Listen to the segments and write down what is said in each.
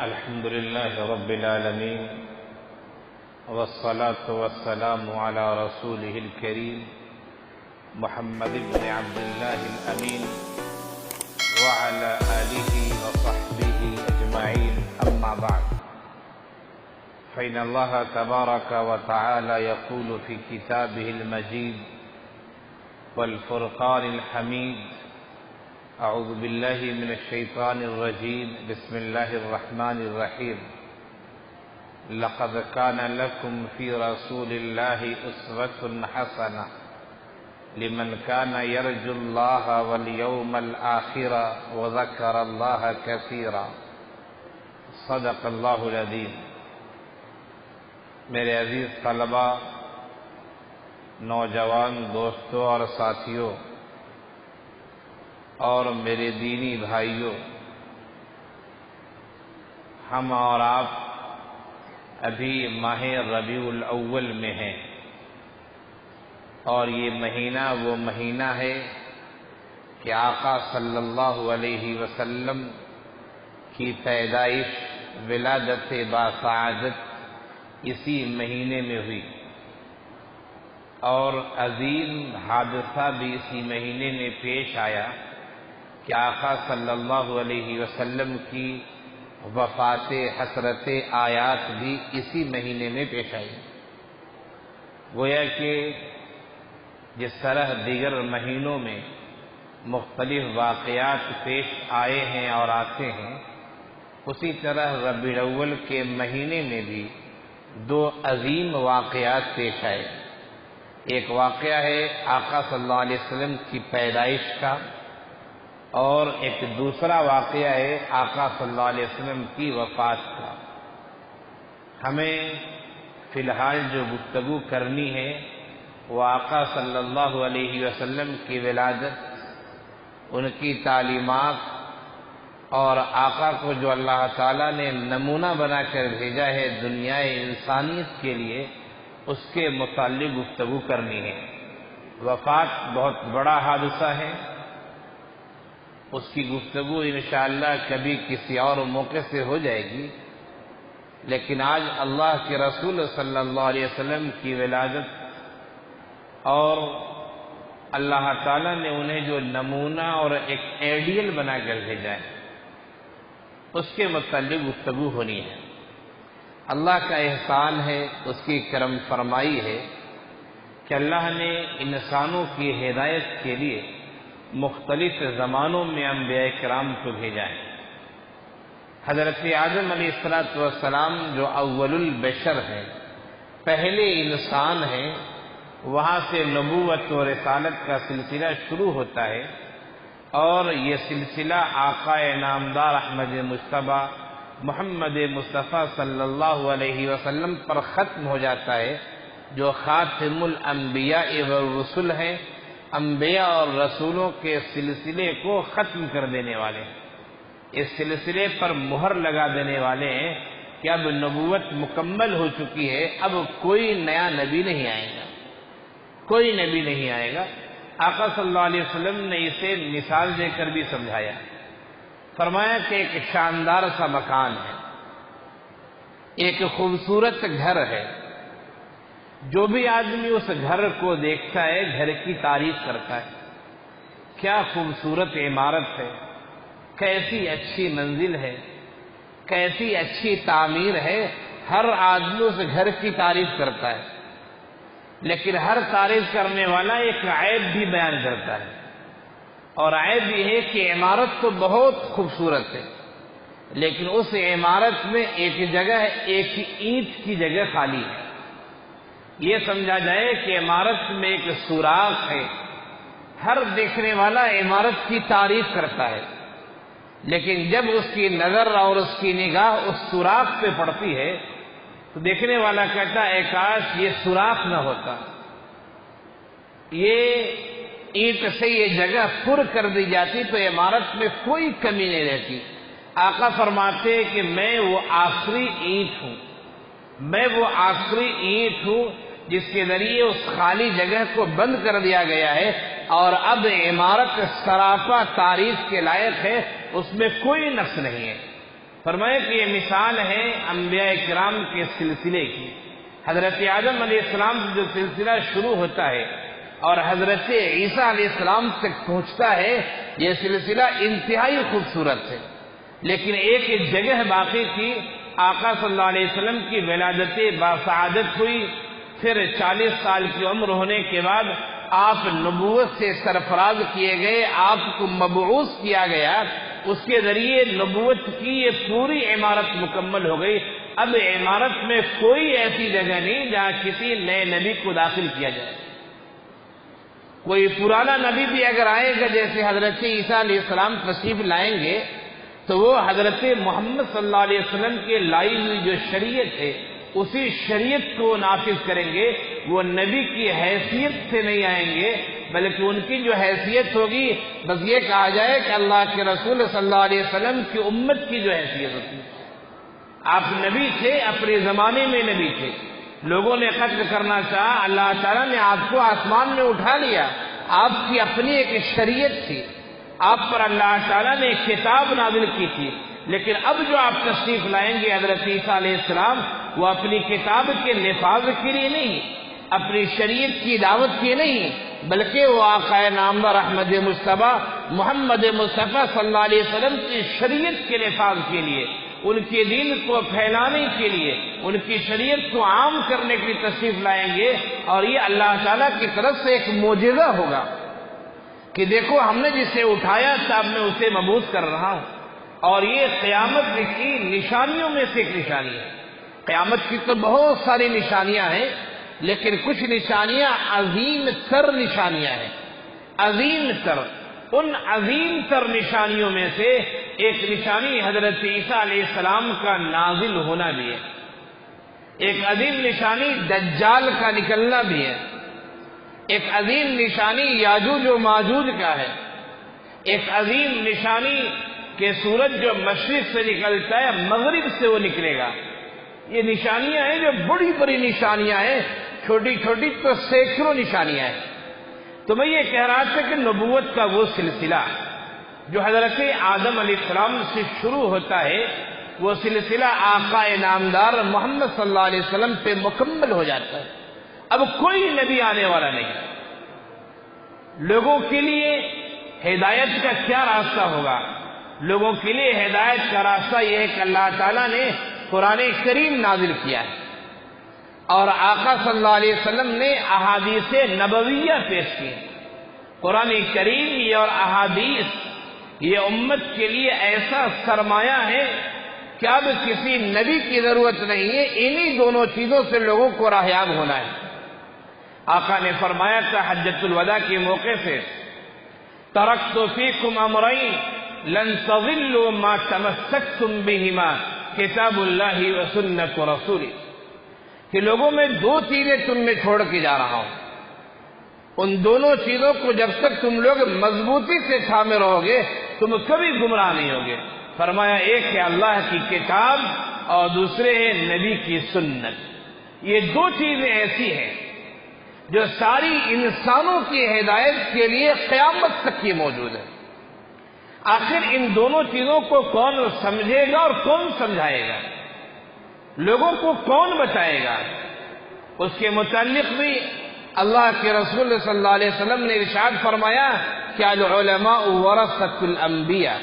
الحمد لله رب العالمين، والصلاة والسلام على رسوله الكريم محمد بن عبد الله الأمين وعلى آله وصحبه أجمعين. أما بعد، فإن الله تبارك وتعالى يقول في كتابه المجيد والفرقان الحميد: أعوذ بالله من الشيطان الرجيم، بسم الله الرحمن الرحيم. لقد كان لكم في رسول الله أسوة حسنة لمن كان يرجو الله واليوم الآخر وذكر الله كثيرا. صدق اللہ العظیم. میرے عزیز طلباء، نوجوان دوستوں اور ساتھیوں اور میرے دینی بھائیوں، ہم اور آپ ابھی ماہ ربیع الاول میں ہیں، اور یہ مہینہ وہ مہینہ ہے کہ آقا صلی اللہ علیہ وسلم کی پیدائش، ولادت باسعادت اسی مہینے میں ہوئی، اور عظیم حادثہ بھی اسی مہینے میں پیش آیا کہ آقا صلی اللہ علیہ وسلم کی وفات حسرت آیات بھی اسی مہینے میں پیش آئی. گویا کہ جس طرح دیگر مہینوں میں مختلف واقعات پیش آئے ہیں اور آتے ہیں، اسی طرح ربیع الاول کے مہینے میں بھی دو عظیم واقعات پیش آئے. ایک واقعہ ہے آقا صلی اللہ علیہ وسلم کی پیدائش کا، اور ایک دوسرا واقعہ ہے آقا صلی اللہ علیہ وسلم کی وفات کا. ہمیں فی الحال جو گفتگو کرنی ہے وہ آقا صلی اللہ علیہ وسلم کی ولادت، ان کی تعلیمات، اور آقا کو جو اللہ تعالیٰ نے نمونہ بنا کر بھیجا ہے دنیا انسانیت کے لیے، اس کے متعلق گفتگو کرنی ہے. وفات بہت بڑا حادثہ ہے، اس کی گفتگو انشاءاللہ کبھی کسی اور موقع سے ہو جائے گی، لیکن آج اللہ کے رسول صلی اللہ علیہ وسلم کی ولادت اور اللہ تعالیٰ نے انہیں جو نمونہ اور ایک آئیڈیل بنا کر بھیجا ہے، اس کے متعلق گفتگو ہونی ہے. اللہ کا احسان ہے، اس کی کرم فرمائی ہے کہ اللہ نے انسانوں کی ہدایت کے لیے مختلف زمانوں میں انبیاء کرام کو بھیجا ہے. حضرت آدم علیہ السلام جو اول البشر ہیں، پہلے انسان ہیں، وہاں سے نبوت و رسالت کا سلسلہ شروع ہوتا ہے، اور یہ سلسلہ آقا نامدار احمد مصطفیٰ محمد مصطفیٰ صلی اللہ علیہ وسلم پر ختم ہو جاتا ہے، جو خاتم الانبیاء والرسل ہیں، انبیاء اور رسولوں کے سلسلے کو ختم کر دینے والے ہیں، اس سلسلے پر مہر لگا دینے والے ہیں کہ اب نبوت مکمل ہو چکی ہے، اب کوئی نیا نبی نہیں آئے گا، کوئی نبی نہیں آئے گا. آقا صلی اللہ علیہ وسلم نے اسے مثال دے کر بھی سمجھایا. فرمایا کہ ایک شاندار سا مکان ہے، ایک خوبصورت گھر ہے، جو بھی آدمی اس گھر کو دیکھتا ہے گھر کی تعریف کرتا ہے. کیا خوبصورت عمارت ہے، کیسی اچھی منزل ہے، کیسی اچھی تعمیر ہے. ہر آدمی اس گھر کی تعریف کرتا ہے، لیکن ہر تعریف کرنے والا ایک عیب بھی بیان کرتا ہے، اور عیب یہ ہے کہ عمارت تو بہت خوبصورت ہے، لیکن اس عمارت میں ایک جگہ ایک اینٹ کی جگہ خالی ہے. یہ سمجھا جائے کہ عمارت میں ایک سوراخ ہے. ہر دیکھنے والا عمارت کی تعریف کرتا ہے، لیکن جب اس کی نظر اور اس کی نگاہ اس سوراخ پہ پڑتی ہے تو دیکھنے والا کہتا ہے کاش یہ سوراخ نہ ہوتا، یہ اینٹ سے یہ جگہ پر کر دی جاتی تو عمارت میں کوئی کمی نہیں رہتی. آقا فرماتے کہ میں وہ آخری اینٹ ہوں، میں وہ آخری اینٹ ہوں جس کے ذریعے اس خالی جگہ کو بند کر دیا گیا ہے، اور اب عمارت سراپا تعریف کے لائق ہے، اس میں کوئی نقص نہیں ہے. فرمایا کہ یہ مثال ہے انبیاء کرام کے سلسلے کی. حضرت آدم علیہ السلام سے جو سلسلہ شروع ہوتا ہے اور حضرت عیسیٰ علیہ السلام تک پہنچتا ہے، یہ سلسلہ انتہائی خوبصورت ہے. لیکن ایک جگہ باقی تھی، آقا صلی اللہ علیہ وسلم کی ولادت باسعادت ہوئی، پھر 40 سال کی عمر ہونے کے بعد آپ نبوت سے سرفراز کیے گئے، آپ کو مبعوث کیا گیا، اس کے ذریعے نبوت کی یہ پوری عمارت مکمل ہو گئی. اب عمارت میں کوئی ایسی جگہ نہیں جہاں کسی نئے نبی کو داخل کیا جائے. کوئی پرانا نبی بھی اگر آئے گا، جیسے حضرت عیسیٰ علیہ السلام تشریف لائیں گے، تو وہ حضرت محمد صلی اللہ علیہ وسلم کے لائی ہوئی جو شریعت ہے اسی شریعت کو نافذ کریں گے. وہ نبی کی حیثیت سے نہیں آئیں گے، بلکہ ان کی جو حیثیت ہوگی بس یہ کہا جائے کہ اللہ کے رسول صلی اللہ علیہ وسلم کی امت کی جو حیثیت ہوتی ہے. آپ نبی تھے، اپنے زمانے میں نبی تھے، لوگوں نے قتل کرنا چاہا، اللہ تعالیٰ نے آپ کو آسمان میں اٹھا لیا. آپ کی اپنی ایک شریعت تھی، آپ پر اللہ تعالیٰ نے ایک کتاب نازل کی تھی. لیکن اب جو آپ تشریف لائیں گے حضرت عیسیٰ علیہ السلام، وہ اپنی کتاب کے نفاذ کے لیے نہیں، اپنی شریعت کی دعوت کے نہیں، بلکہ وہ آقا نامدار احمد مصطفیٰ محمد مصطفیٰ صلی اللہ علیہ وسلم کی شریعت کے نفاذ کے لیے، ان کے دین کو پھیلانے کے لیے، ان کی شریعت کو عام کرنے کے لیے تشریف لائیں گے. اور یہ اللہ تعالیٰ کی طرف سے ایک معجزہ ہوگا کہ دیکھو ہم نے جسے اٹھایا تھا اب میں اسے مبعوث کر رہا ہوں. اور یہ قیامت کی نشانیوں میں سے ایک نشانی ہے. قیامت کی تو بہت ساری نشانیاں ہیں، لیکن کچھ نشانیاں عظیم تر نشانیاں ہیں. عظیم تر، ان عظیم تر نشانیوں میں سے ایک نشانی حضرت عیسیٰ علیہ السلام کا نازل ہونا بھی ہے. ایک عظیم نشانی دجال کا نکلنا بھی ہے. ایک عظیم نشانی یاجوج و ماجوج کا ہے. ایک عظیم نشانی کہ سورج جو مشرق سے نکلتا ہے مغرب سے وہ نکلے گا. یہ نشانیاں ہیں جو بڑی بڑی نشانیاں ہیں، چھوٹی چھوٹی تو سینکڑوں نشانیاں ہیں. تو میں یہ کہہ رہا تھا کہ نبوت کا وہ سلسلہ جو حضرت آدم علیہ السلام سے شروع ہوتا ہے، وہ سلسلہ آقا نامدار محمد صلی اللہ علیہ وسلم پہ مکمل ہو جاتا ہے. اب کوئی نبی آنے والا نہیں. لوگوں کے لیے ہدایت کا کیا راستہ ہوگا؟ لوگوں کے لیے ہدایت کا راستہ یہ ہے کہ اللہ تعالیٰ نے قرآن کریم نازل کیا ہے اور آقا صلی اللہ علیہ وسلم نے احادیث نبویہ پیش کی. قرآن کریم اور احادیث یہ امت کے لیے ایسا سرمایہ ہے کہ اب کسی نبی کی ضرورت نہیں ہے، انہی دونوں چیزوں سے لوگوں کو راہیاب ہونا ہے. آقا نے فرمایا تھا حجۃ الوداع کے موقع سے، ترکت فیکم امرین لن تضلوا ما تمسکتم بہما کتاب اللہ و سنت رسولی، کہ لوگوں میں دو چیزیں تم میں چھوڑ کے جا رہا ہوں، ان دونوں چیزوں کو جب تک تم لوگ مضبوطی سے تھامے رہو گے تم کبھی گمراہ نہیں ہوگے. فرمایا ایک ہے اللہ کی کتاب اور دوسرے ہے نبی کی سنت. یہ دو چیزیں ایسی ہیں جو ساری انسانوں کی ہدایت کے لیے قیامت تک کی موجود ہے. آخر ان دونوں چیزوں کو کون سمجھے گا اور کون سمجھائے گا؟ لوگوں کو کون بتائے گا؟ اس کے متعلق بھی اللہ کے رسول صلی اللہ علیہ وسلم نے ارشاد فرمایا کہ العلماء ورثۃ الانبیاء،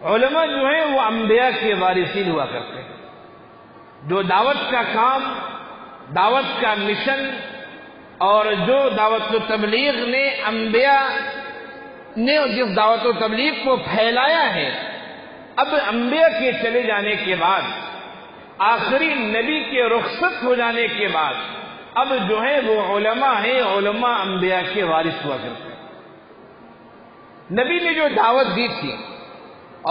علماء جو ہیں وہ انبیاء کے وارثین ہوا کرتے ہیں. جو دعوت کا کام، دعوت کا مشن اور جو دعوت و تبلیغ نے انبیاء نے جس دعوت و تبلیغ کو پھیلایا ہے، اب انبیاء کے چلے جانے کے بعد، آخری نبی کے رخصت ہو جانے کے بعد اب جو ہے وہ علماء ہیں، علماء انبیاء کے وارث ہوا کرتے ہیں. نبی نے جو دعوت دی تھی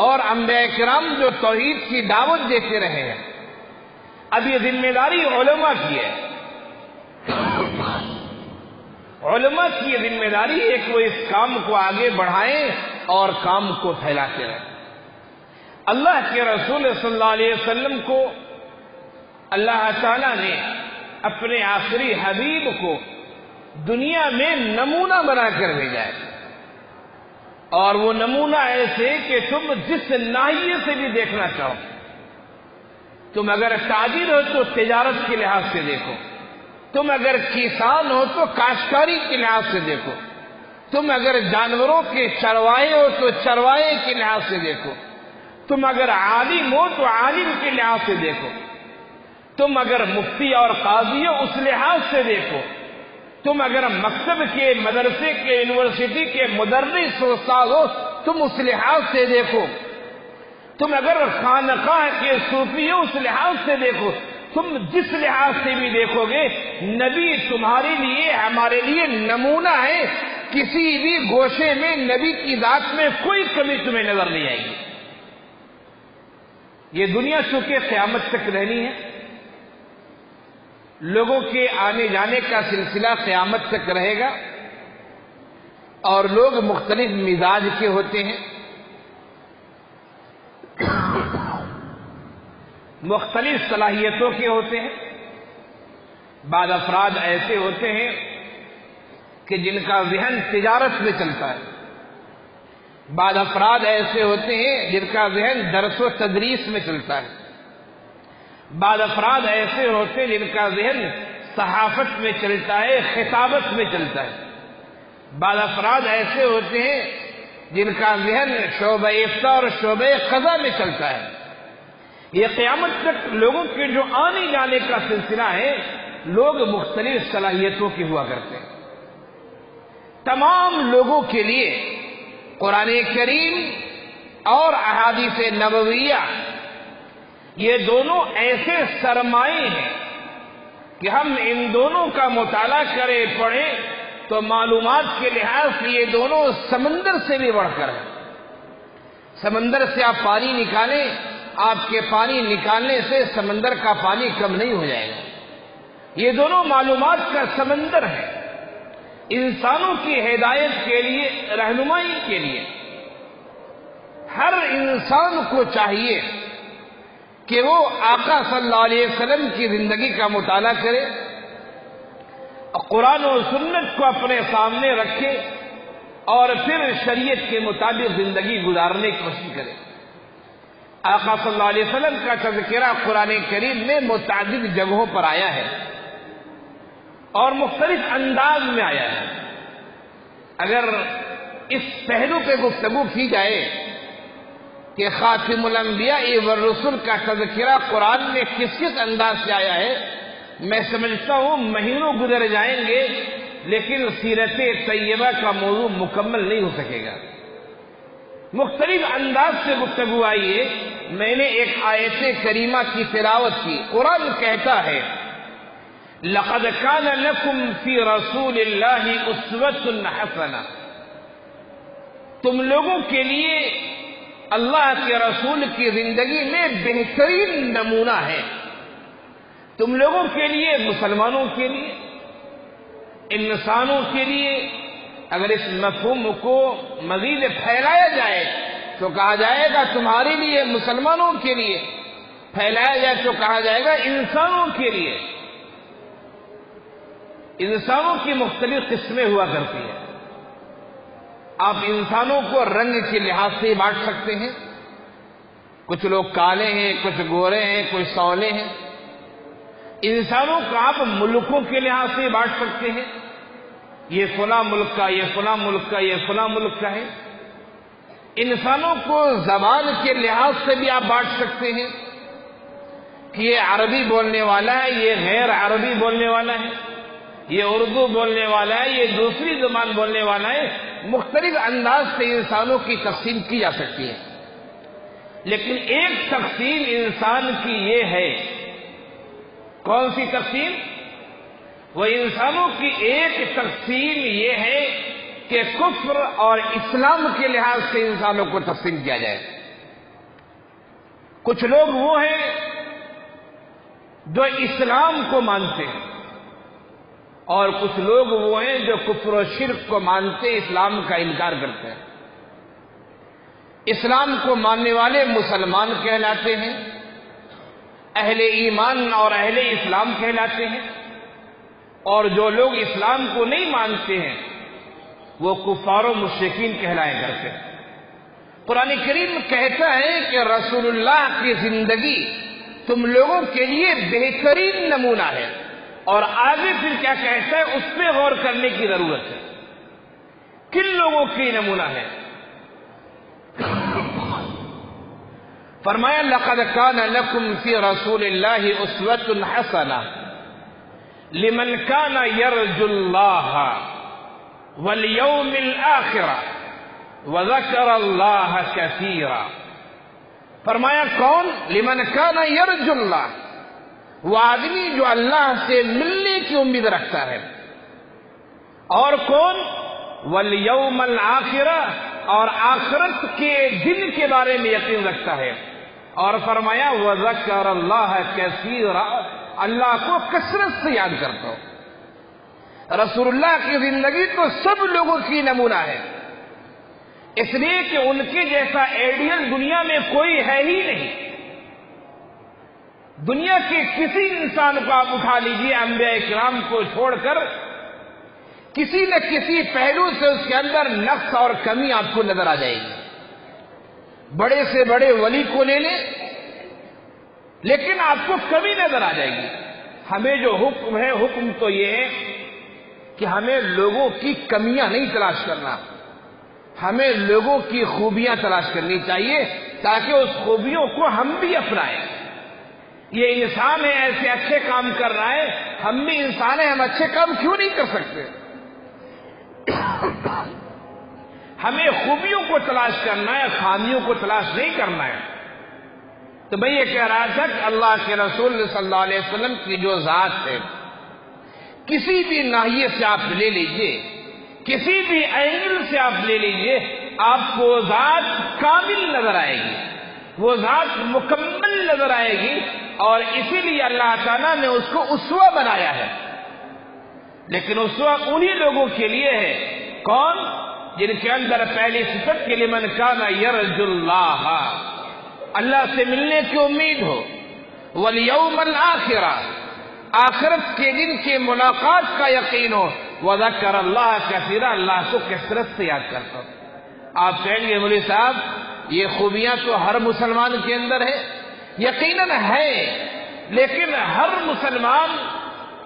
اور انبیاء کرام جو توحید کی دعوت دیتے رہے ہیں، اب یہ ذمہ داری علماء کی ہے. علماء کی یہ ذمہ داری ہے کہ وہ اس کام کو آگے بڑھائیں اور کام کو پھیلاتے رہیں. اللہ کے رسول صلی اللہ علیہ وسلم کو اللہ تعالیٰ نے اپنے آخری حبیب کو دنیا میں نمونہ بنا کر بھیجا ہے. اور وہ نمونہ ایسے کہ تم جس ناحیے سے بھی دیکھنا چاہو. تم اگر تاجر ہو تو تجارت کے لحاظ سے دیکھو، تم اگر کسان ہو تو کاشتکاری کے لحاظ سے دیکھو، تم اگر جانوروں کے چروائے ہو تو چروائے کے لحاظ سے دیکھو، تم اگر عالم ہو تو عالم کے لحاظ سے دیکھو، تم اگر مفتی اور قاضی ہو اس لحاظ سے دیکھو، تم اگر مکتب کے، مدرسے کے، یونیورسٹی کے مدرس و استاد ہو تم اس لحاظ سے دیکھو، تم اگر خانقاہ کے صوفی ہو اس لحاظ سے دیکھو. تم جس لحاظ سے بھی دیکھو گے نبی تمہارے لیے، ہمارے لیے نمونہ ہے. کسی بھی گوشے میں نبی کی ذات میں کوئی کمی تمہیں نظر نہیں آئے گی. یہ دنیا چونکہ قیامت تک رہنی ہے، لوگوں کے آنے جانے کا سلسلہ قیامت تک رہے گا، اور لوگ مختلف مزاج کے ہوتے ہیں، مختلف صلاحیتوں کے ہوتے ہیں. بعض افراد ایسے ہوتے ہیں کہ جن کا ذہن تجارت میں چلتا ہے، بعض افراد ایسے ہوتے ہیں جن کا ذہن درس و تدریس میں چلتا ہے، بعض افراد ایسے ہوتے ہیں جن کا ذہن صحافت میں چلتا ہے، خطابت میں چلتا ہے، بعض افراد ایسے ہوتے ہیں جن کا ذہن شعبہ افتاء اور شعبہ قضاء میں چلتا ہے. یہ قیامت تک لوگوں کے جو آنے جانے کا سلسلہ ہے، لوگ مختلف صلاحیتوں کے ہوا کرتے ہیں. تمام لوگوں کے لیے قرآن کریم اور احادیث نبویہ یہ دونوں ایسے سرمائے ہیں کہ ہم ان دونوں کا مطالعہ کریں، پڑھیں تو معلومات کے لحاظ سے یہ دونوں سمندر سے بھی بڑھ کر ہیں. سمندر سے آپ پانی نکالیں، آپ کے پانی نکالنے سے سمندر کا پانی کم نہیں ہو جائے گا. یہ دونوں معلومات کا سمندر ہے. انسانوں کی ہدایت کے لیے، رہنمائی کے لیے ہر انسان کو چاہیے کہ وہ آقا صلی اللہ علیہ وسلم کی زندگی کا مطالعہ کرے، قرآن و سنت کو اپنے سامنے رکھے اور پھر شریعت کے مطابق زندگی گزارنے کی کوشش کرے. آقا صلی اللہ علیہ وسلم کا تذکرہ قرآن کریم میں متعدد جگہوں پر آیا ہے اور مختلف انداز میں آیا ہے. اگر اس پہلو پہ گفتگو کی جائے کہ خاتم الانبیاء والرسل کا تذکرہ قرآن میں کس کس انداز سے آیا ہے، میں سمجھتا ہوں مہینوں گزر جائیں گے لیکن سیرت طیبہ کا موضوع مکمل نہیں ہو سکے گا. مختلف انداز سے گفتگو آئی ہے. میں نے ایک آیت کریمہ کی تلاوت کی. قرآن کہتا ہے لَقَدْ كَانَ لَكُمْ فِي رَسُولِ اللَّهِ أُسْوَةٌ حَسَنَةٌ، تم لوگوں کے لیے اللہ کے رسول کی زندگی میں بہترین نمونہ ہے. تم لوگوں کے لیے، مسلمانوں کے لیے، انسانوں کے لیے. اگر اس مفہوم کو مزید پھیلایا جائے تو کہا جائے گا تمہارے لیے، مسلمانوں کے لیے. پھیلایا جائے تو کہا جائے گا انسانوں کے لیے. انسانوں کی مختلف قسمیں ہوا کرتی ہیں. آپ انسانوں کو رنگ کے لحاظ سے بانٹ سکتے ہیں. کچھ لوگ کالے ہیں، کچھ گورے ہیں، کچھ سولے ہیں. انسانوں کو آپ ملکوں کے لحاظ سے بانٹ سکتے ہیں. یہ فلاں ملک کا، یہ فلاں ملک کا، یہ فلاں ملک کا ہے. انسانوں کو زبان کے لحاظ سے بھی آپ بانٹ سکتے ہیں کہ یہ عربی بولنے والا ہے، یہ غیر عربی بولنے والا ہے، یہ اردو بولنے والا ہے، یہ دوسری زبان بولنے والا ہے. مختلف انداز سے انسانوں کی تقسیم کی جا سکتی ہے. لیکن ایک تقسیم انسان کی یہ ہے. کون سی تقسیم؟ وہ انسانوں کی ایک تقسیم یہ ہے کہ کفر اور اسلام کے لحاظ سے انسانوں کو تقسیم کیا جائے. کچھ لوگ وہ ہیں جو اسلام کو مانتے ہیں اور کچھ لوگ وہ ہیں جو کفر و شرک کو مانتے، اسلام کا انکار کرتے ہیں. اسلام کو ماننے والے مسلمان کہلاتے ہیں، اہل ایمان اور اہل اسلام کہلاتے ہیں. اور جو لوگ اسلام کو نہیں مانتے ہیں وہ کفار و مشرکین کہلائے کرتے ہیں۔ قرآن کریم کہتا ہے کہ رسول اللہ کی زندگی تم لوگوں کے لیے بہترین نمونہ ہے، اور آگے پھر کیا کہتا ہے اس پہ غور کرنے کی ضرورت ہے۔ کن لوگوں کی نمونہ ہے؟ فرمایا لقد كان لكم في رسول الله اسوة حسنة لمن كان يرجو الله واليوم الآخر وذكر الله كثيرا۔ فرمایا کون؟ لمن كان يرجو الله، وہ آدمی جو اللہ سے ملنے کی امید رکھتا ہے۔ اور کون؟ والیوم الآخر، اور آخرت کے دن کے بارے میں یقین رکھتا ہے۔ اور فرمایا وذکر اللہ کثیرا، اللہ کو کثرت سے یاد کرتا ہو۔ رسول اللہ کی زندگی تو سب لوگوں کی نمونہ ہے، اس لیے کہ ان کے جیسا آئیڈیل دنیا میں کوئی ہے ہی نہیں۔ دنیا کے کسی انسان کو آپ اٹھا لیجیے انبیاء کرام کو چھوڑ کر، کسی نہ کسی پہلو سے اس کے اندر نقص اور کمی آپ کو نظر آ جائے گی۔ بڑے سے بڑے ولی کو لے لیں، لیکن آپ کو کمی نظر آ جائے گی۔ ہمیں جو حکم ہے، حکم تو یہ ہے کہ ہمیں لوگوں کی کمیاں نہیں تلاش کرنا، ہمیں لوگوں کی خوبیاں تلاش کرنی چاہیے تاکہ اس خوبیوں کو ہم بھی اپنائیں۔ یہ انسان ہے، ایسے اچھے کام کر رہا ہے، ہم بھی انسان ہیں، ہم اچھے کام کیوں نہیں کر سکتے؟ ہمیں خوبیوں کو تلاش کرنا ہے، خامیوں کو تلاش نہیں کرنا ہے۔ تو میں یہ کہہ رہا تھا کہ اللہ کے رسول صلی اللہ علیہ وسلم کی جو ذات ہے، کسی بھی ناحیے سے آپ لے لیجئے، کسی بھی اینگل سے آپ لے لیجئے، آپ کو ذات کامل نظر آئے گی، وہ ذات مکمل نظر آئے گی، اور اسی لیے اللہ تعالیٰ نے اس کو اسوہ بنایا ہے۔ لیکن اسوہ انہی لوگوں کے لیے ہے، کون؟ جن کے اندر پہلی صفت کے لمن کان یرجو اللہ، اللہ سے ملنے کی امید ہو، والیوم الآخر، آخرت کے دن کی ملاقات کا یقین ہو، وذکر اللہ کثیرا، اللہ کو کثرت سے یاد کرتا ہو۔ آپ کہیں گے مولوی صاحب یہ خوبیاں تو ہر مسلمان کے اندر ہے، یقیناً ہے، لیکن ہر مسلمان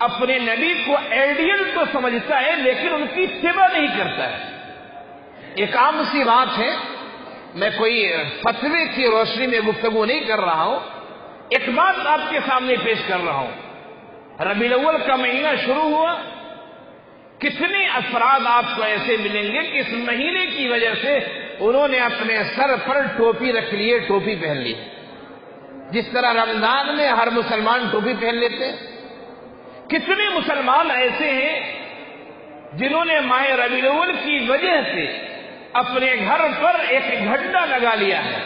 اپنے نبی کو آئیڈیل تو سمجھتا ہے لیکن ان کی اتباع نہیں کرتا ہے۔ ایک عام سی بات ہے، میں کوئی فتوے کی روشنی میں گفتگو نہیں کر رہا ہوں، ایک بات آپ کے سامنے پیش کر رہا ہوں۔ ربیع الاول کا مہینہ شروع ہوا، کتنے افراد آپ کو ایسے ملیں گے کہ اس مہینے کی وجہ سے انہوں نے اپنے سر پر ٹوپی رکھ لی، ٹوپی پہن لی، جس طرح رمضان میں ہر مسلمان ٹوپی پہن لیتے ہیں۔ کتنے مسلمان ایسے ہیں جنہوں نے ماہ ربیع الاول کی وجہ سے اپنے گھر پر ایک جھنڈا لگا لیا ہے؟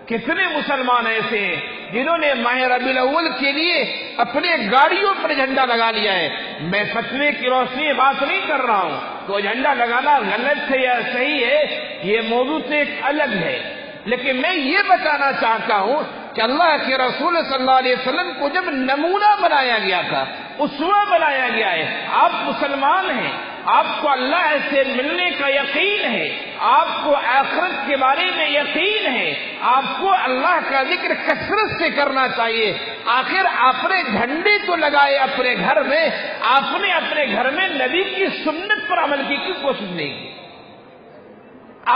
کتنے مسلمان ایسے ہیں جنہوں نے ماہ ربیع الاول کے لیے اپنے گاڑیوں پر جھنڈا لگا لیا ہے؟ میں فتوے کی روشنی میں بات نہیں کر رہا ہوں، تو جھنڈا لگانا غلط ہے یا صحیح ہے یہ موضوع سے ایک الگ ہے، لیکن میں یہ بتانا چاہتا ہوں کہ اللہ کے رسول صلی اللہ علیہ وسلم کو جب نمونہ بنایا گیا تھا، اسوہ بنایا گیا ہے، آپ مسلمان ہیں، آپ کو اللہ سے ملنے کا یقین ہے، آپ کو آخرت کے بارے میں یقین ہے، آپ کو اللہ کا ذکر کثرت سے کرنا چاہیے۔ آخر آپ نے جھنڈے تو لگائے اپنے گھر میں، آپ نے اپنے گھر میں نبی کی سنت پر عمل کی کوشش نہیں کی۔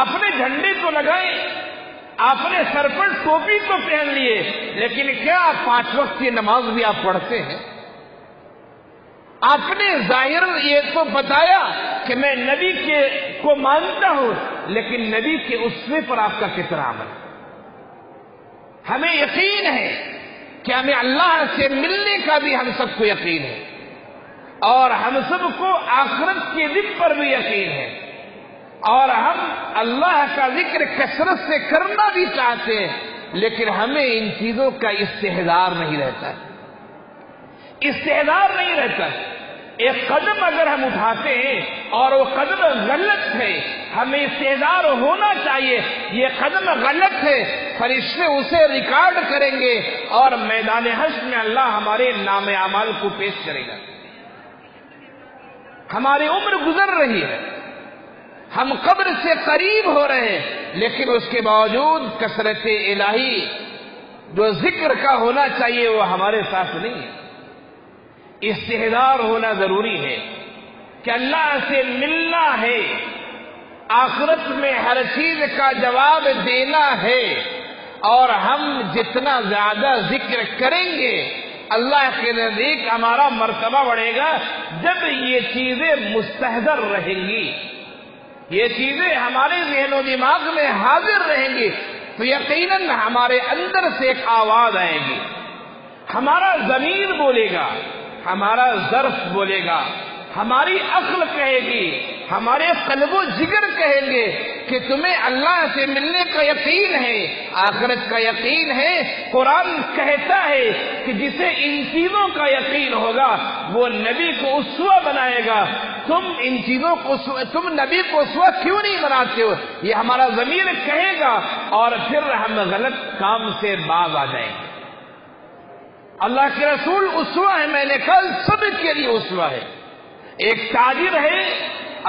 آپ نے جھنڈے تو لگائے، آپ نے سر پر ٹوپی تو پہن لیے، لیکن کیا 5 وقت کی نماز بھی آپ پڑھتے ہیں؟ آپ نے ظاہر یہ تو بتایا کہ میں نبی کو مانتا ہوں، لیکن نبی کے اسوے پر آپ کا کتنا عمل؟ ہمیں یقین ہے کہ ہمیں اللہ سے ملنے کا بھی ہم سب کو یقین ہے، اور ہم سب کو آخرت کے دن پر بھی یقین ہے، اور ہم اللہ کا ذکر کثرت سے کرنا بھی چاہتے ہیں، لیکن ہمیں ان چیزوں کا استحضار نہیں رہتا ہے، استحضار نہیں رہتا ہے۔ ایک قدم اگر ہم اٹھاتے ہیں اور وہ قدم غلط ہے، ہمیں استحضار ہونا چاہیے یہ قدم غلط ہے، فرشتے اسے ریکارڈ کریں گے اور میدان حشر میں اللہ ہمارے نام اعمال کو پیش کرے گا۔ ہماری عمر گزر رہی ہے، ہم قبر سے قریب ہو رہے ہیں، لیکن اس کے باوجود کثرت الہی جو ذکر کا ہونا چاہیے وہ ہمارے ساتھ نہیں ہے۔ استحضار ہونا ضروری ہے کہ اللہ سے ملنا ہے، آخرت میں ہر چیز کا جواب دینا ہے، اور ہم جتنا زیادہ ذکر کریں گے اللہ کے نزدیک ہمارا مرتبہ بڑھے گا۔ جب یہ چیزیں مستحضر رہیں گی، یہ چیزیں ہمارے ذہن و دماغ میں حاضر رہیں گی، تو یقیناً ہمارے اندر سے ایک آواز آئے گی، ہمارا ضمیر بولے گا، ہمارا ظرف بولے گا، ہماری عقل کہے گی، ہمارے قلب و جگر کہیں گے کہ تمہیں اللہ سے ملنے کا یقین ہے، آخرت کا یقین ہے۔ قرآن کہتا ہے کہ جسے ان چیزوں کا یقین ہوگا وہ نبی کو اسوہ بنائے گا۔ تم ان چیزوں کو تم نبی کو اسوہ کیوں نہیں بناتے ہو؟ یہ ہمارا ضمیر کہے گا، اور پھر ہم غلط کام سے باز آ جائیں گے۔ اللہ کے رسول اسوہ ہے، میں نے کل سب کے لیے اسوہ ہے۔ ایک تاجر ہے،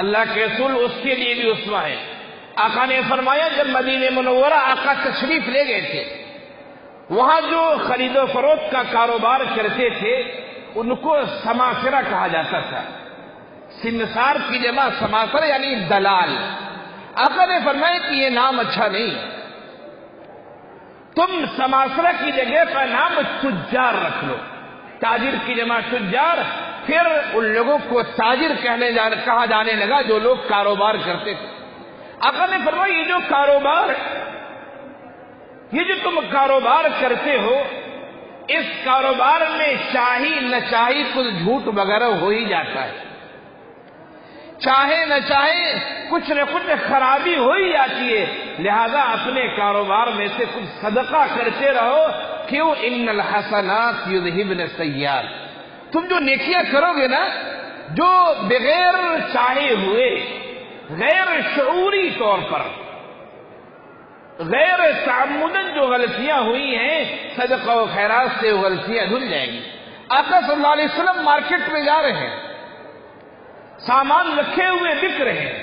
اللہ کے رسول اس کے لیے بھی اسوہ ہے۔ آقا نے فرمایا جب مدینہ منورہ آقا تشریف لے گئے تھے، وہاں جو خرید و فروخت کا کاروبار کرتے تھے ان کو سماسرہ کہا جاتا تھا۔ سمسار کی جمع سماسرہ یعنی دلال۔ آقا نے فرمایا کہ یہ نام اچھا نہیں، تم سماسرہ کی جگہ پر نام تجار رکھ لو۔ تاجر کی جمع تجار، پھر ان لوگوں کو تاجر کہا جانے لگا جو لوگ کاروبار کرتے تھے۔ آقا نے فرمایا یہ جو کاروبار، یہ جو تم کاروبار کرتے ہو، اس کاروبار میں چاہی نہ چاہی کچھ جھوٹ وغیرہ ہو ہی جاتا ہے، چاہے نہ چاہے کچھ نہ کچھ خرابی ہو ہی جاتی ہے، لہذا اپنے کاروبار میں سے کچھ صدقہ کرتے رہو۔ کیوں؟ ان الحسنات یذہبن السیئات، تم جو نیکیاں کرو گے نا، جو بغیر چاہے ہوئے، غیر شعوری طور پر، غیر تعمدن جو غلطیاں ہوئی ہیں، صدقہ و خیرات سے وہ غلطیاں دھل جائیں گی۔ آقا صلی اللہ علیہ وسلم مارکیٹ میں جا رہے ہیں، سامان رکھے ہوئے بک رہے ہیں،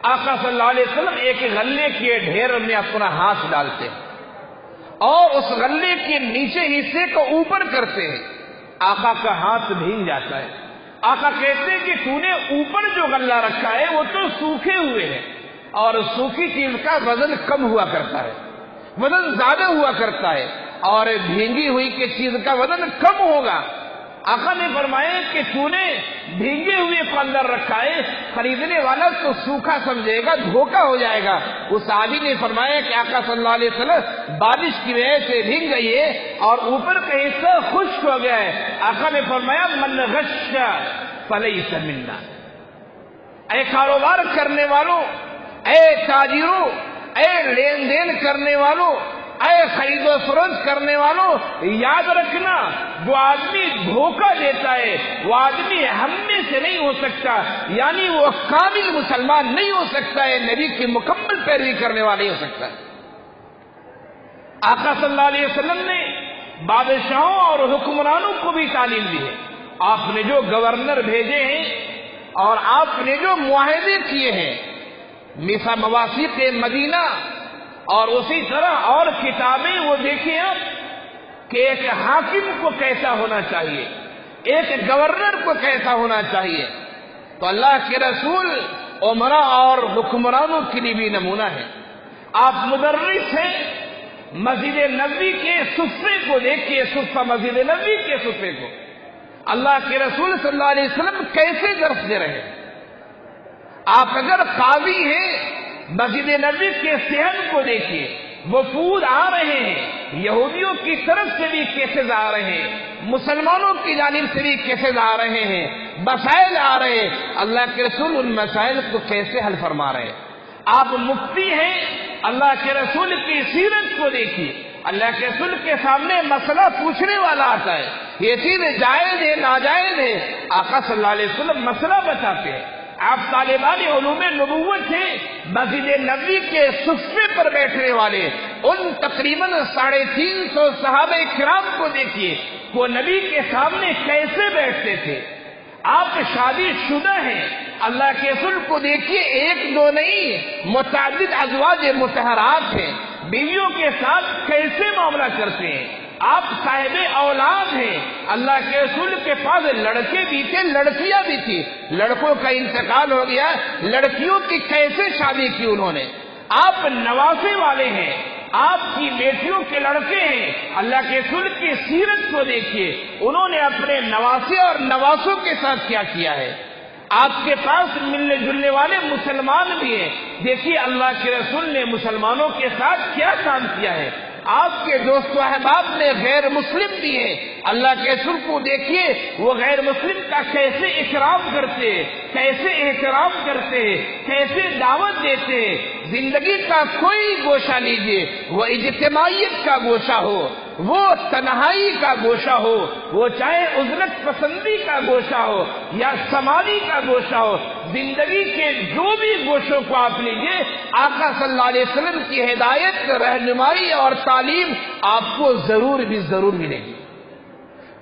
آقا صلی اللہ علیہ وسلم ایک غلے کے ڈھیر میں اپنا ہاتھ ڈالتے ہیں اور اس غلے کے نیچے حصے کو اوپر کرتے ہیں، آقا کا ہاتھ بھیگ جاتا ہے۔ آقا کہتے ہیں کہ تو نے اوپر جو غلہ رکھا ہے وہ تو سوکھے ہوئے ہیں، اور سوکھی چیز کا وزن کم ہوا کرتا ہے، وزن زیادہ ہوا کرتا ہے، اور بھیگی ہوئی کی چیز کا وزن کم ہوگا۔ آقا نے فرمایا کہ تو نے بھیگے ہوئے کو اندر رکھا ہے، خریدنے والا تو سوکھا سمجھے گا، دھوکا ہو جائے گا۔ اس آدمی نے فرمایا کہ آقا صلی اللہ علیہ وسلم بارش کی وجہ سے بھیگ گئی ہے اور اوپر کا حصہ خشک ہو گیا ہے۔ آقا نے فرمایا من غش فلیس منا، اے کاروبار کرنے والوں، اے تاجروں، اے لین دین کرنے والوں، اے خرید و فروخت کرنے والوں، یاد رکھنا جو آدمی دھوکہ دیتا ہے وہ آدمی ہم میں سے نہیں ہو سکتا، یعنی وہ کامل مسلمان نہیں ہو سکتا ہے، نبی کی مکمل پیروی کرنے والا نہیں ہو سکتا۔ آقا صلی اللہ علیہ وسلم نے بادشاہوں اور حکمرانوں کو بھی تعلیم دی ہے۔ آپ نے جو گورنر بھیجے ہیں اور آپ نے جو معاہدے کیے ہیں، میثاق مواثیق مدینہ اور اسی طرح اور کتابیں، وہ دیکھیں آپ کہ ایک حاکم کو کیسا ہونا چاہیے، ایک گورنر کو کیسا ہونا چاہیے، تو اللہ کے رسول عمرا اور حکمرانوں کے لیے بھی نمونہ ہے۔ آپ مدرس ہیں، مسجد نبوی کے صفے کو دیکھیے، صفہ مسجد نبوی کے صفے کو، اللہ کے رسول صلی اللہ علیہ وسلم کیسے درس دے رہے ہیں۔ آپ اگر قاضی ہیں، مسجد نبوی کے صحن کو دیکھیے، وفود آ رہے ہیں، یہودیوں کی طرف سے بھی کیسز آ رہے ہیں، مسلمانوں کی جانب سے بھی کیسز آ رہے ہیں، مسائل آ رہے ہیں، اللہ کے رسول ان مسائل کو کیسے حل فرما رہے ہیں۔ آپ مفتی ہیں، اللہ کے رسول کی سیرت کو دیکھیے، اللہ کے رسول کے سامنے مسئلہ پوچھنے والا آتا ہے، یہ چیز جائز ہے ناجائز ہے، آقا صلی اللہ علیہ وسلم مسئلہ بتاتے ہیں۔ آپ طالبان علوم نبوت ہیں، مسجد نبوی کے صفے پر بیٹھنے والے ان تقریباً 350 صحابہ کرام کو دیکھیے، وہ نبی کے سامنے کیسے بیٹھتے تھے۔ آپ شادی شدہ ہیں، اللہ کے رسول کو دیکھیے، ایک دو نہیں، متعدد ازواج مطہرات ہیں، بیویوں کے ساتھ کیسے معاملہ کرتے ہیں. آپ صاحب اولاد ہیں، اللہ کے رسول کے پاس لڑکے بھی تھے، لڑکیاں بھی تھی، لڑکوں کا انتقال ہو گیا، لڑکیوں کی کیسے شادی کی انہوں نے. آپ نواسے والے ہیں، آپ کی بیٹیوں کے لڑکے ہیں، اللہ کے رسول کی سیرت کو دیکھیے، انہوں نے اپنے نواسے اور نواسوں کے ساتھ کیا کیا ہے. آپ کے پاس ملنے جلنے والے مسلمان بھی ہیں، دیکھیے اللہ کے رسول نے مسلمانوں کے ساتھ کیا کام کیا ہے. آپ کے دوست و احباب میں غیر مسلم بھی ہیں، اللہ کے رسول کو دیکھیے، وہ غیر مسلم کا کیسے اکرام کرتے، کیسے احترام کرتے، کیسے دعوت دیتے. زندگی کا کوئی گوشہ لیجیے، وہ اجتماعیت کا گوشہ ہو، وہ تنہائی کا گوشہ ہو، وہ چاہے عزلت پسندی کا گوشہ ہو یا سماجی کا گوشہ ہو، زندگی کے جو بھی گوشوں کو آپ لیجیے، آقا صلی اللہ علیہ وسلم کی ہدایت، رہنمائی اور تعلیم آپ کو ضرور بھی ضرور ملے گی.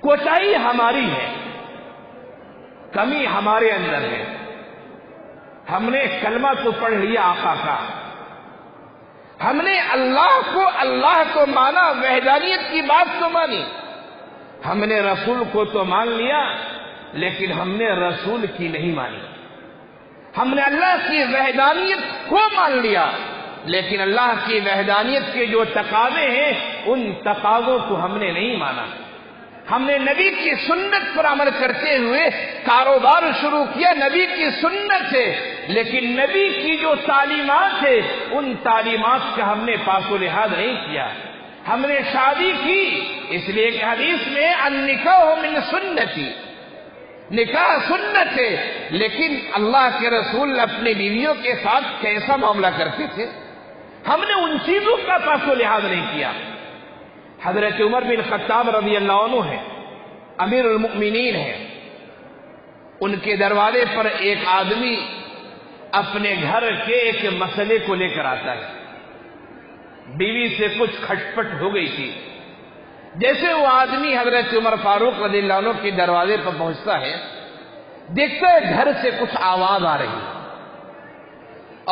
کوتاہی ہماری ہے، کمی ہمارے اندر ہے. ہم نے کلمہ تو پڑھ لیا آقا کا، ہم نے اللہ کو مانا، وحدانیت کی بات تو مانی، ہم نے رسول کو تو مان لیا، لیکن ہم نے رسول کی نہیں مانی. ہم نے اللہ کی وحدانیت کو مان لیا، لیکن اللہ کی وحدانیت کے جو تقاضے ہیں ان تقاضوں کو ہم نے نہیں مانا. ہم نے نبی کی سنت پر عمل کرتے ہوئے کاروبار شروع کیا، نبی کی سنت ہے، لیکن نبی کی جو تعلیمات ہے ان تعلیمات کا ہم نے پاس و لحاظ نہیں کیا. ہم نے شادی کی، اس لیے کہ حدیث میں النکاح من سنتی، نکاح سنت ہے، لیکن اللہ کے رسول اپنے بیویوں کے ساتھ کیسا معاملہ کرتے تھے ہم نے ان چیزوں کا پاس و لحاظ نہیں کیا. حضرت عمر بن خطاب رضی اللہ عنہ ہیں، امیر المؤمنین ہیں، ان کے دروازے پر ایک آدمی اپنے گھر کے ایک مسئلے کو لے کر آتا ہے. بیوی سے کچھ کھٹپٹ ہو گئی تھی. جیسے وہ آدمی حضرت عمر فاروق رضی اللہ عنہ کے دروازے پر پہنچتا ہے، دیکھتا ہے گھر سے کچھ آواز آ رہی ہے،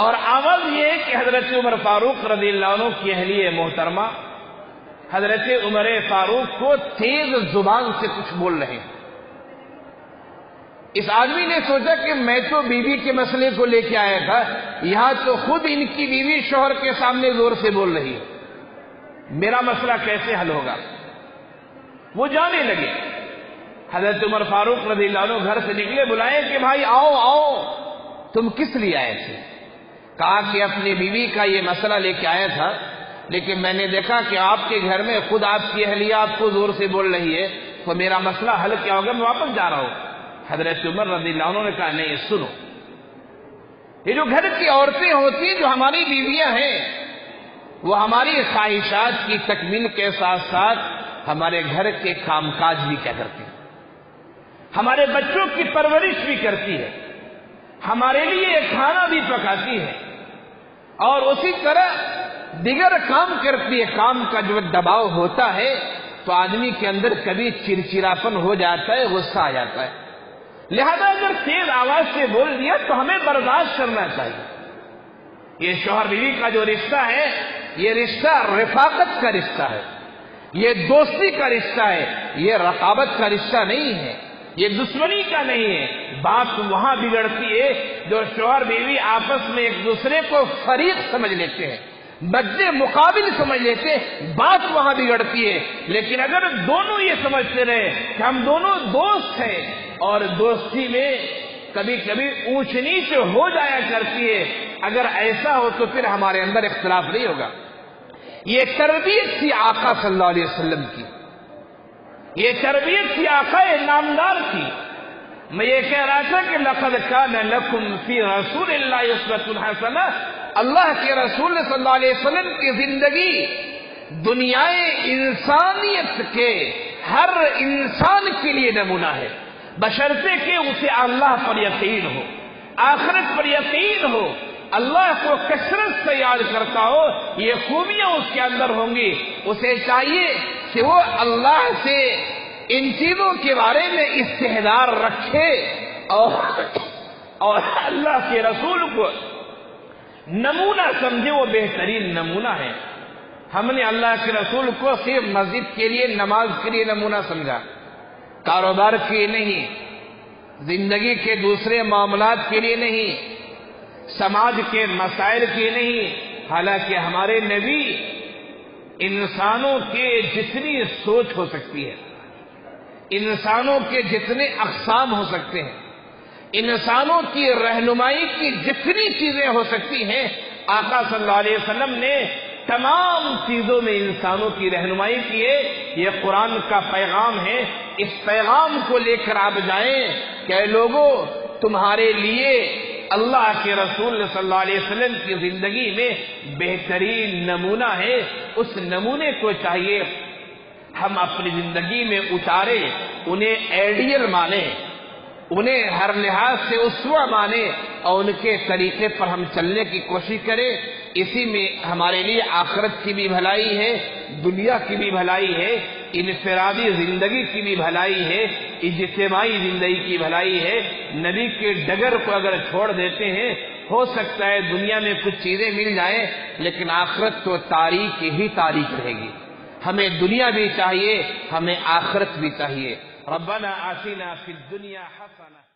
اور آواز یہ ہے کہ حضرت عمر فاروق رضی اللہ عنہ کی اہلیہ محترمہ حضرت عمر فاروق کو تیز زبان سے کچھ بول رہے ہیں. اس آدمی نے سوچا کہ میں تو بیوی کے مسئلے کو لے کے آیا تھا، یہاں تو خود ان کی بیوی شوہر کے سامنے زور سے بول رہی ہے، میرا مسئلہ کیسے حل ہوگا. وہ جانے لگے. حضرت عمر فاروق رضی اللہ عنہ گھر سے نکلے، بلائے کہ بھائی آؤ آؤ، تم کس لیے آئے تھے؟ کہا کہ اپنی بیوی کا یہ مسئلہ لے کے آیا تھا، لیکن میں نے دیکھا کہ آپ کے گھر میں خود آپ کی اہلیہ آپ کو زور سے بول رہی ہے، تو میرا مسئلہ حل کیا ہوگا، میں واپس جا رہا ہوں. حضرت عمر رضی اللہ عنہ نے کہا نہیں سنو، یہ جو گھر کی عورتیں ہوتی ہیں، جو ہماری بیویاں ہیں، وہ ہماری خواہشات کی تکمیل کے ساتھ ساتھ ہمارے گھر کے کام کاج بھی کیا کرتی ہیں، ہمارے بچوں کی پرورش بھی کرتی ہے، ہمارے لیے کھانا بھی پکاتی ہے، اور اسی طرح دیگر کام کرتی ہے. کام کا جو دباؤ ہوتا ہے تو آدمی کے اندر کبھی چڑچڑاپن ہو جاتا ہے، غصہ آ جاتا ہے. لہذا اگر تیز آواز سے بول دیا تو ہمیں برداشت کرنا چاہیے. یہ شوہر بیوی کا جو رشتہ ہے، یہ رشتہ رفاقت کا رشتہ ہے، یہ دوستی کا رشتہ ہے، یہ رقابت کا رشتہ نہیں ہے، یہ دشمنی کا نہیں ہے. بات وہاں بگڑتی ہے جو شوہر بیوی آپس میں ایک دوسرے کو فریق سمجھ لیتے ہیں، بدلے مقابل سمجھ لیتے، بات وہاں بگڑتی ہے. لیکن اگر دونوں یہ سمجھتے رہے کہ ہم دونوں دوست ہیں، اور دوستی میں کبھی کبھی اونچ نیچ ہو جایا کرتی ہے، اگر ایسا ہو تو پھر ہمارے اندر اختلاف نہیں ہوگا. یہ تربیت تھی آقا صلی اللہ علیہ وسلم کی، یہ تربیت تھی آقا نامدار کی. میں یہ کہہ رہا تھا کہ لقد کان لکم فی رسول اللہ اسوۃ حسنہ، اللہ کے رسول صلی اللہ علیہ وسلم کی زندگی دنیائے انسانیت کے ہر انسان کے لیے نمونہ ہے، بشرطے کہ اسے اللہ پر یقین ہو، آخرت پر یقین ہو، اللہ کو کثرت سے یاد کرتا ہو، یہ خوبیاں اس کے اندر ہوں گی. اسے چاہیے کہ وہ اللہ سے ان چیزوں کے بارے میں استحضار رکھے اور اللہ کے رسول کو نمونہ سمجھے وہ بہترین نمونہ ہے۔ ہم نے اللہ کے رسول کو صرف مسجد کے لیے، نماز کے لیے نمونہ سمجھا، کاروبار کے لیے نہیں، زندگی کے دوسرے معاملات کے لیے نہیں، سماج کے مسائل کے نہیں۔ حالانکہ ہمارے نبی انسانوں کے جتنی سوچ ہو سکتی ہے، انسانوں کے جتنے اقسام ہو سکتے ہیں، انسانوں کی رہنمائی کی جتنی چیزیں ہو سکتی ہیں، آقا صلی اللہ علیہ وسلم نے تمام چیزوں میں انسانوں کی رہنمائی کی ہے۔ یہ قرآن کا پیغام ہے، اس پیغام کو لے کر آپ جائیں کہ اے لوگوں، تمہارے لیے اللہ کے رسول صلی اللہ علیہ وسلم کی زندگی میں بہترین نمونہ ہے۔ اس نمونے کو چاہیے ہم اپنی زندگی میں اتاریں، انہیں آئیڈیل مانیں، انہیں ہر لحاظ سے اسوہ مانیں اور ان کے طریقے پر ہم چلنے کی کوشش کریں۔ اسی میں ہمارے لیے آخرت کی بھی بھلائی ہے، دنیا کی بھی بھلائی ہے، انفرادی زندگی کی بھی بھلائی ہے، اجتماعی زندگی کی بھلائی ہے۔ نبی کے ڈگر کو اگر چھوڑ دیتے ہیں، ہو سکتا ہے دنیا میں کچھ چیزیں مل جائیں، لیکن آخرت تو تاریخ ہی تاریخ رہے گی۔ ہمیں دنیا بھی چاہیے، ہمیں آخرت بھی چاہیے۔ ربنا آتنا فی الدنیا حسنہ